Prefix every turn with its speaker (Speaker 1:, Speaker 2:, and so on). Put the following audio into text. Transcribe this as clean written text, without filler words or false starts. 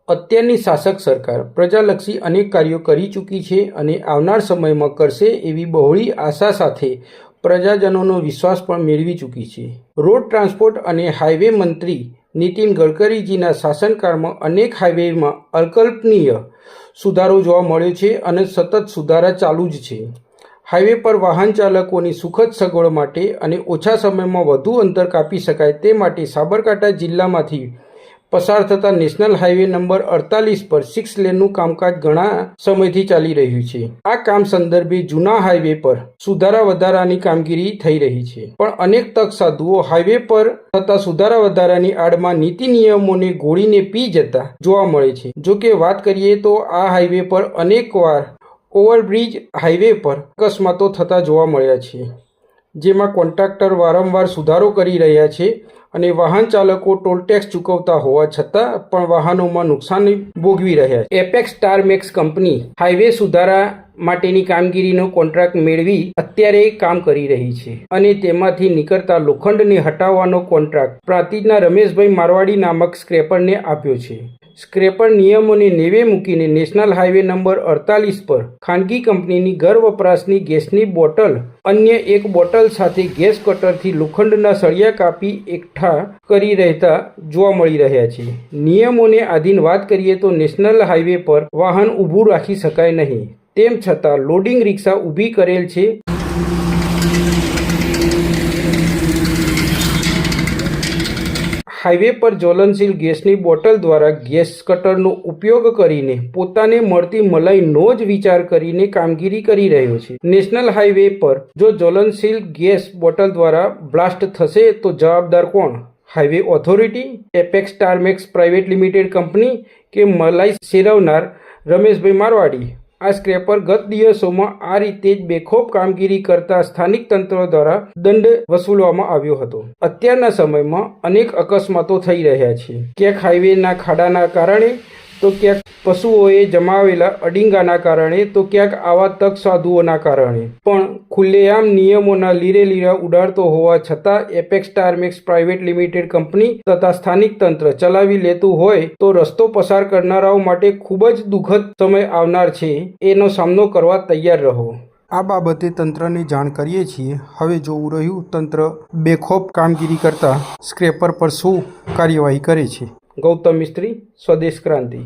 Speaker 1: અત્યારની શાસક સરકાર પ્રજાલક્ષી અનેક કાર્યો કરી ચૂકી છે અને આવનાર સમયમાં કરશે એવી બહોળી આશા સાથે પ્રજાજનોનો વિશ્વાસ પણ મેળવી ચૂકી છે। રોડ ટ્રાન્સપોર્ટ અને હાઈવે મંત્રી નીતિન ગડકરીજીના શાસનકાળમાં અનેક હાઈવેમાં અકલ્પનીય સુધારો જોવા મળ્યો છે અને સતત સુધારા ચાલુ જ છે। હાઈવે પર વાહન ચાલકોની સુખદ સગવડ માટે અને ઓછા સમયમાં વધુ અંતર કાપી શકાય તે માટે સાબરકાંઠા જિલ્લામાંથી પસાર થતા નેશનલ હાઈવે નંબર 48 પર 6 લેનનું કામકાજ ઘણા સમયથી ચાલી રહ્યું છે। આ કામ સંદર્ભે જૂના હાઈવે પર સુધારા વધારાની કામગીરી થઈ રહી છે, પણ અનેક તક સાધુઓ હાઈવે પર થતા સુધારા વધારાની આડમાં નીતિ નિયમોને ગોળીને પી જતા જોવા મળે છે। જો કે વાત કરીએ તો આ હાઈવે પર અનેકવાર ઓવરબ્રિજ હાઈવે પર અકસ્માતો થતા જોવા મળ્યા છે, જેમાં કોન્ટ્રાક્ટર વારંવાર સુધારો કરી રહ્યા છે અને વાહન ચાલકો ટોલ ટેક્સ ચૂકવતા હોવા છતાં પણ વાહનોમાં નુકસાન ભોગવી રહ્યા છે। Apex Star Max company highway સુધારા માટેની કામગીરીનો કોન્ટ્રાક્ટ મેળવી અત્યારે કામ કરી રહી છે અને તેમાંથી નીકળતા લોખંડને હટાવવાનો કોન્ટ્રાક્ટ પ્રાંતિજના રમેશભાઈ મારવાડી નામક સ્ક્રેપરને આપ્યો છે। સ્ક્રેપર નિયમોને નેવે મૂકીને નેશનલ હાઈવે નંબર 48 પર ખાનગી કંપનીની ઘર વપરાશની ગેસની બોટલ અન્ય એક બોટલ સાથે ગેસ કટરથી લોખંડના સળિયા કાપી એકઠા કરી રહેતા જોવા મળી રહ્યા છે। નિયમોને આધીન વાત કરીએ તો નેશનલ હાઈવે પર વાહન ઊભું રાખી શકાય નહીં, તેમ છતાં લોડિંગ રિક્ષા ઊભી કરેલ છે। હાઈવે પર જ્વલનશીલ ગેસની બોટલ દ્વારા ગેસ કટરનો ઉપયોગ કરીને પોતાને મળતી મલાઈનો જ વિચાર કરીને કામગીરી કરી રહ્યો છે। નેશનલ હાઈવે પર જો જ્વલનશીલ ગેસ બોટલ દ્વારા બ્લાસ્ટ થશે તો જવાબદાર કોણ? Highway authority, Apex Star Max private limited company કે મલાઈ શેરવનાર રમેશભાઈ મારવાડી? આ સ્ક્રેપર ગત દિવસોમાં આ રીતે જ બેખોફ કામગીરી કરતા સ્થાનિક તંત્ર દ્વારા દંડ વસૂલવામાં આવ્યો હતો। અત્યારના સમયમાં અનેક અકસ્માતો થઈ રહ્યા છે, ક્યાંક હાઈવેના ખાડાના કારણે તો ક્યાંક પશુઓએ જમાવેલા અડીંગાના કારણે તો ક્યાંક આવા તક સાધુઓના કારણે, પણ ખુલ્લેઆમ નિયમોના લીરેલીરા ઉડાડતો હોવા છતાં Apex Star Max private limited company તથા સ્થાનિક તંત્ર ચલાવી લેતું હોય તો રસ્તો પસાર કરનારાઓ માટે ખૂબ જ દુઃખદ સમય આવનાર છે, એનો સામનો કરવા તૈયાર રહો। આ બાબતે તંત્રને જાણ કરીએ છીએ। હવે જોવું રહ્યું તંત્ર બેખોફ કામગીરી કરતા સ્ક્રેપર પર શું કાર્યવાહી કરે છે। ગૌતમ મિસ્ત્રી, સ્વદેશ ક્રાંતિ।